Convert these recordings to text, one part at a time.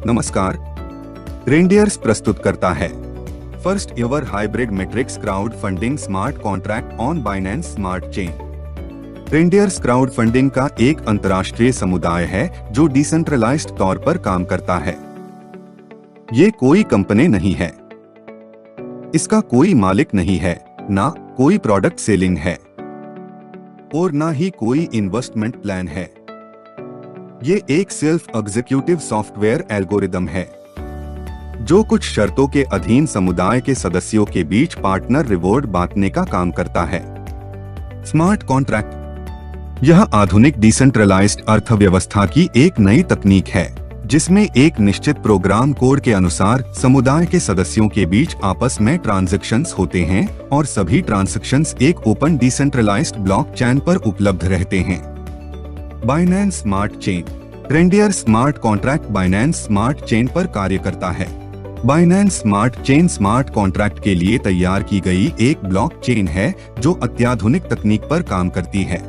नमस्कार। रेंडियर्स प्रस्तुत करता है first ever hybrid matrix crowd funding smart contract on Binance smart chain. Reindeers crowd funding का एक अंतर्राष्ट्रीय समुदाय है जो डिसेंट्रलाइज्ड तौर पर काम करता है। ये कोई कंपनी नहीं है, इसका कोई मालिक नहीं है, ना कोई प्रोडक्ट सेलिंग है और ना ही कोई इन्वेस्टमेंट प्लान है। ये एक सेल्फ एग्जीक्यूटिव सॉफ्टवेयर एल्गोरिदम है जो कुछ शर्तों के अधीन समुदाय के सदस्यों के बीच पार्टनर रिवॉर्ड बांटने का काम करता है। स्मार्ट कॉन्ट्रैक्ट यह आधुनिक डिसेंट्रलाइज्ड अर्थव्यवस्था की एक नई तकनीक है जिसमें एक निश्चित प्रोग्राम कोड के अनुसार समुदाय के सदस्यों के बीच आपस में ट्रांजैक्शंस होते हैं और सभी ट्रांजैक्शंस एक ओपन डिसेंट्रलाइज्ड ब्लॉकचेन पर उपलब्ध रहते हैं। Binance smart chain. Reindeer smart contract Binance smart chain पर कार्य करता है। Binance smart chain smart contract के लिए तैयार की गई एक ब्लॉकचेन है जो अत्याधुनिक तकनीक पर काम करती है।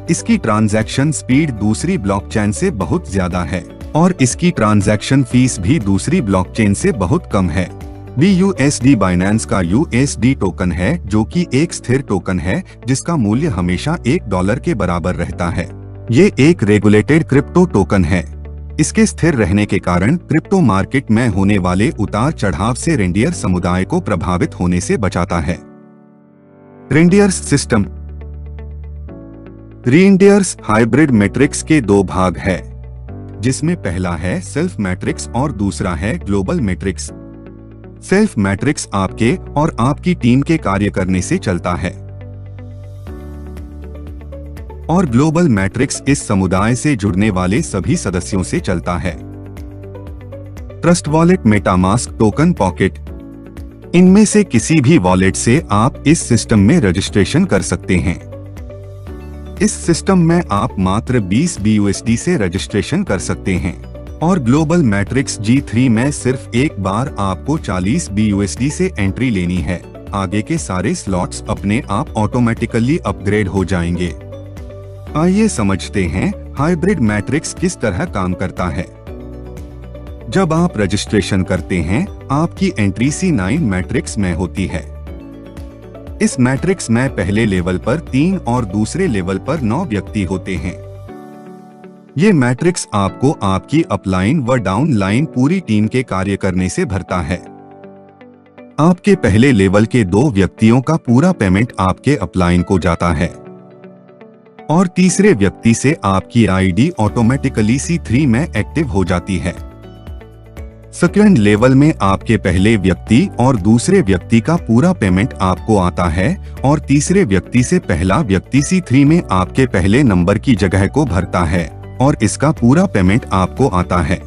इसकी ट्रांजैक्शन स्पीड दूसरी ब्लॉकचेन से बहुत ज्यादा है और इसकी ट्रांजैक्शन फीस भी दूसरी ब्लॉकचेन से बहुत कम है। BUSD बाइनेंस का USD टोकन है जो कि एक स्थिर टोकन है जिसका मूल्य हमेशा $1 के बराबर रहता है। ये एक रेगुलेटेड क्रिप्टो टोकन है। इसके स्थिर रहने के कारण क्रिप्टो मार्केट में होने वाले उतार चढ़ाव से रेंडियर समुदाय को प्रभावित होने से बचाता है। Reindeers system. Reindeers hybrid matrix के दो भाग है जिसमें पहला है सेल्फ मैट्रिक्स और दूसरा है ग्लोबल मैट्रिक्स। सेल्फ मैट्रिक्स आपके और आपकी टीम के कार्य करने से चलता है और ग्लोबल मैट्रिक्स इस समुदाय से जुड़ने वाले सभी सदस्यों से चलता है। Trust wallet, MetaMask, token pocket, इनमें से किसी भी वॉलेट से आप इस सिस्टम में रजिस्ट्रेशन कर सकते हैं। इस सिस्टम में आप मात्र 20 BUSD से रजिस्ट्रेशन कर सकते हैं और ग्लोबल मैट्रिक्स G3 में सिर्फ एक बार आपको 40 BUSD से एंट्री लेनी है। आगे के सारे स्लॉट्स अपने आप ऑटोमेटिकली अपग्रेड हो जाएंगे। आइए समझते हैं हाइब्रिड मैट्रिक्स किस तरह काम करता है। जब आप रजिस्ट्रेशन करते हैं आपकी एंट्री C9 मैट्रिक्स में होती है। इस मैट्रिक्स में पहले लेवल पर 3 और दूसरे लेवल पर 9 व्यक्ति होते हैं। ये मैट्रिक्स आपको आपकी अपलाइन व डाउन लाइन पूरी टीम के कार्य करने से भरता है। आपके पहले लेवल के 2 व्यक्तियों का पूरा पेमेंट आपके अपलाइन को जाता है और तीसरे व्यक्ति से आपकी आईडी ऑटोमेटिकली C3 में एक्टिव हो जाती है। सेकंड लेवल में आपके पहले व्यक्ति और दूसरे व्यक्ति का पूरा पेमेंट आपको आता है और तीसरे व्यक्ति से पहला व्यक्ति C3 में आपके पहले नंबर की जगह को भरता है और इसका पूरा पेमेंट आपको आता है।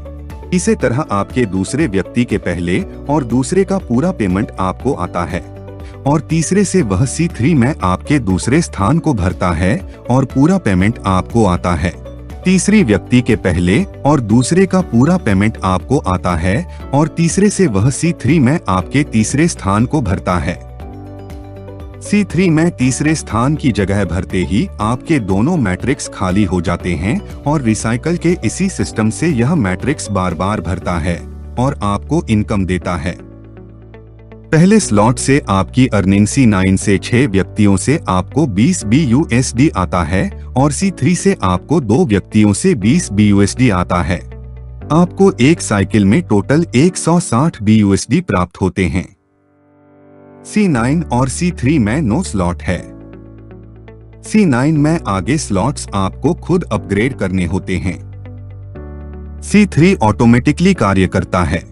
इसी तरह आपके दूसरे व्यक्ति के पहले और दूसरे का पूरा पेमेंट आपको आता है और तीसरे से वह C3 में आपके दूसरे स्थान को भरता है और पूरा पेमेंट आपको आता है। तीसरी व्यक्ति के पहले और दूसरे का पूरा पेमेंट आपको आता है और तीसरे से वह C3 में आपके तीसरे स्थान को भरता है। C3 में तीसरे स्थान की जगह भरते ही आपके दोनों मैट्रिक्स खाली हो जाते हैं और रिसाइकल के इसी सिस्टम से यह मैट्रिक्स बार बार भरता है और आपको इनकम देता है। पहले स्लॉट से आपकी अर्निंग C9 से 6 व्यक्तियों से आपको 20 BUSD आता है और C3 से आपको 2 व्यक्तियों से 20 BUSD आता है। आपको एक साइकिल में टोटल 160 BUSD प्राप्त होते हैं। C9 और C3 में 9 स्लॉट है। C9 में आगे स्लॉट्स आपको खुद अपग्रेड करने होते हैं। C3 ऑटोमेटिकली कार्य करता है।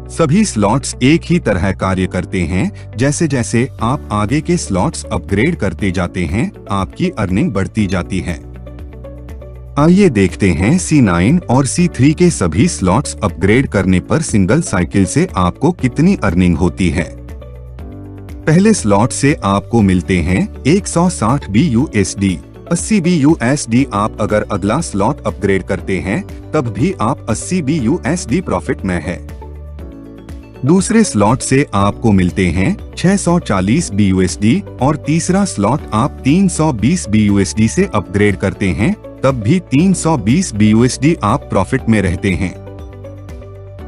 सभी स्लॉट्स एक ही तरह कार्य करते हैं। जैसे जैसे आप आगे के स्लॉट्स अपग्रेड करते जाते हैं आपकी अर्निंग बढ़ती जाती है। आइए देखते हैं C9 और C3 के सभी स्लॉट्स अपग्रेड करने पर सिंगल साइकिल से आपको कितनी अर्निंग होती है। पहले स्लॉट से आपको मिलते हैं 160 BUSD, 80 BUSD। आप अगर अगला स्लॉट अपग्रेड करते हैं तब भी आप 80 BUSD प्रॉफिट में है। दूसरे स्लॉट से आपको मिलते हैं 640 BUSD और तीसरा स्लॉट आप 320 BUSD से अपग्रेड करते हैं तब भी 320 BUSD आप प्रॉफिट में रहते हैं।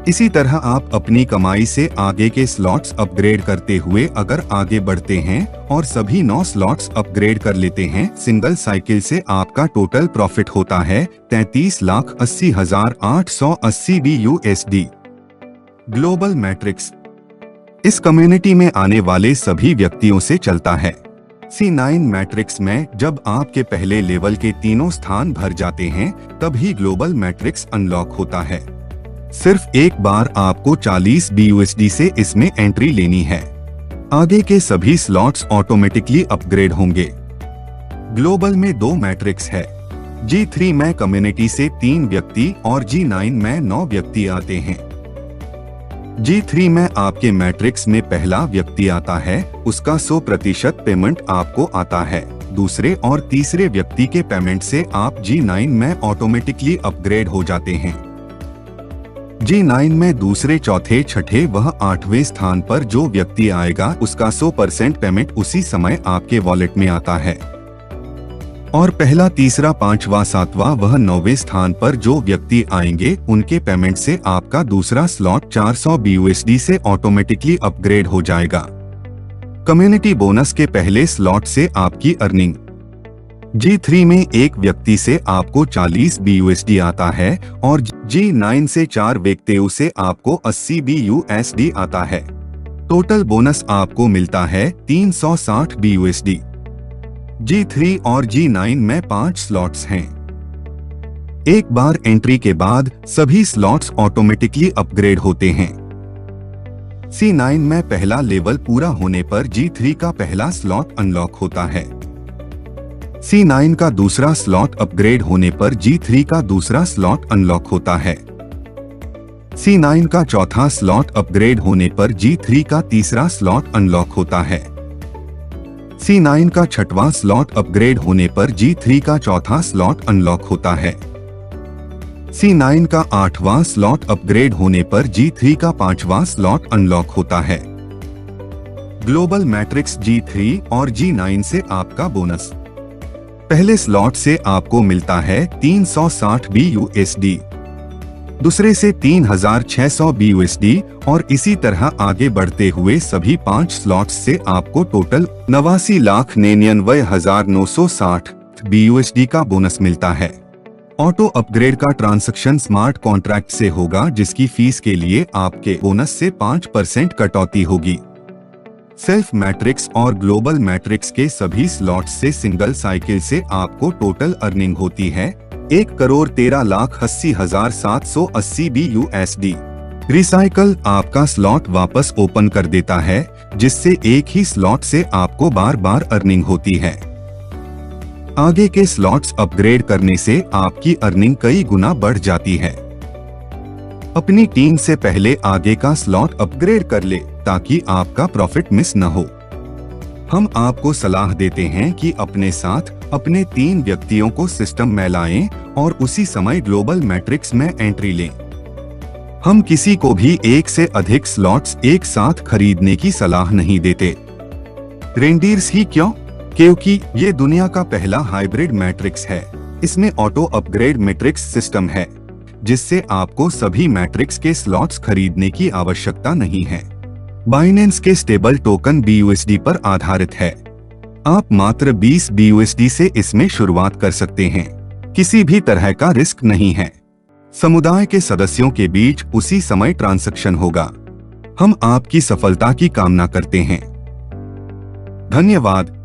इसी तरह आप अपनी कमाई से आगे के स्लॉट्स अपग्रेड करते हुए अगर आगे बढ़ते हैं और सभी 9 स्लॉट्स अपग्रेड कर लेते हैं, सिंगल साइकिल से आपका टोटल प्रॉफिट होता है 33,80,880 BUSD। ग्लोबल मैट्रिक्स इस कम्युनिटी में आने वाले सभी व्यक्तियों से चलता है। C9 मैट्रिक्स में जब आपके पहले लेवल के तीनों स्थान भर जाते हैं तभी ग्लोबल मैट्रिक्स अनलॉक होता है। सिर्फ एक बार आपको 40 BUSD से इसमें एंट्री लेनी है। आगे के सभी स्लॉट्स ऑटोमेटिकली अपग्रेड होंगे। ग्लोबल में 2 मैट्रिक्स है। G3 में कम्युनिटी से 3 व्यक्ति और G9 में 9 व्यक्ति आते हैं। G3 में आपके मैट्रिक्स में पहला व्यक्ति आता है, उसका 100% पेमेंट आपको आता है। दूसरे और तीसरे व्यक्ति के पेमेंट से आप G9 में ऑटोमेटिकली अपग्रेड हो जाते हैं। G9 में दूसरे, चौथे, छठे व 8वें स्थान पर जो व्यक्ति आएगा उसका 100% पेमेंट उसी समय आपके वॉलेट में आता है। और पहला, तीसरा, 5वां, 7वां व 9वें स्थान पर जो व्यक्ति आएंगे उनके पेमेंट से आपका दूसरा स्लॉट 400 BUSD से ऑटोमेटिकली अपग्रेड हो जाएगा। कम्युनिटी बोनस के पहले स्लॉट से आपकी अर्निंग G3 में एक व्यक्ति से आपको 40 BUSD आता है और G9 से 4 व्यक्तियों से आपको 80 BUSD आता है। टोटल बोनस आपको मिलता है 360 BUSD। G3 और G9 में 5 स्लॉट्स हैं। एक बार एंट्री के बाद सभी स्लॉट्स ऑटोमेटिकली अपग्रेड होते हैं। C9 में पहला लेवल पूरा होने पर G3 का पहला स्लॉट अनलॉक होता है। C9 का दूसरा स्लॉट अपग्रेड होने पर G3 का दूसरा स्लॉट अनलॉक होता है। C9 का चौथा स्लॉट अपग्रेड होने पर G3 का तीसरा स्लॉट अनलॉक होता है। C9 का छठवां स्लॉट अपग्रेड होने पर G3 का चौथा स्लॉट अनलॉक होता है। C9 का 8वां स्लॉट अपग्रेड होने पर G3 का 5वां स्लॉट अनलॉक होता है। ग्लोबल मैट्रिक्स G3 और G9 से आपका बोनस पहले स्लॉट से आपको मिलता है 360 BUSD, दूसरे से 3600 BUSD और इसी तरह आगे बढ़ते हुए सभी 5 स्लॉट्स से आपको टोटल 89,99,960 BUSD का बोनस मिलता है। ऑटो अपग्रेड का ट्रांजैक्शन स्मार्ट कॉन्ट्रैक्ट से होगा जिसकी फीस के लिए आपके बोनस से 5% कटौती होगी। सेल्फ मैट्रिक्स और ग्लोबल मैट्रिक्स के सभी स्लॉट्स से सिंगल साइकिल से आपको टोटल अर्निंग होती है 1,13,80,780 BUSD। रिसाइकल आपका स्लॉट वापस ओपन कर देता है जिससे एक ही स्लॉट से आपको बार बार अर्निंग होती है। आगे के स्लॉट्स अपग्रेड करने से आपकी अर्निंग कई गुना बढ़ जाती है। अपनी टीम से पहले आगे का स्लॉट अपग्रेड कर ले ताकि आपका प्रॉफिट मिस न हो। हम आपको सलाह देते हैं कि अपने साथ अपने 3 व्यक्तियों को सिस्टम में लाएं और उसी समय ग्लोबल मैट्रिक्स में एंट्री लें। हम किसी को भी एक से अधिक स्लॉट्स एक साथ खरीदने की सलाह नहीं देते। रेंडीर्स ही क्यों? क्योंकि ये दुनिया का पहला हाइब्रिड मैट्रिक्स है। इसमें ऑटो अपग्रेड मैट्रिक्स सिस्टम है जिससे आपको सभी मैट्रिक्स के स्लॉट्स खरीदने की आवश्यकता नहीं है। बाइनेंस के स्टेबल टोकन BUSD पर आधारित है। आप मात्र 20 BUSD से इसमें शुरुआत कर सकते हैं। किसी भी तरह का रिस्क नहीं है। समुदाय के सदस्यों के बीच उसी समय ट्रांजैक्शन होगा। हम आपकी सफलता की कामना करते हैं। धन्यवाद।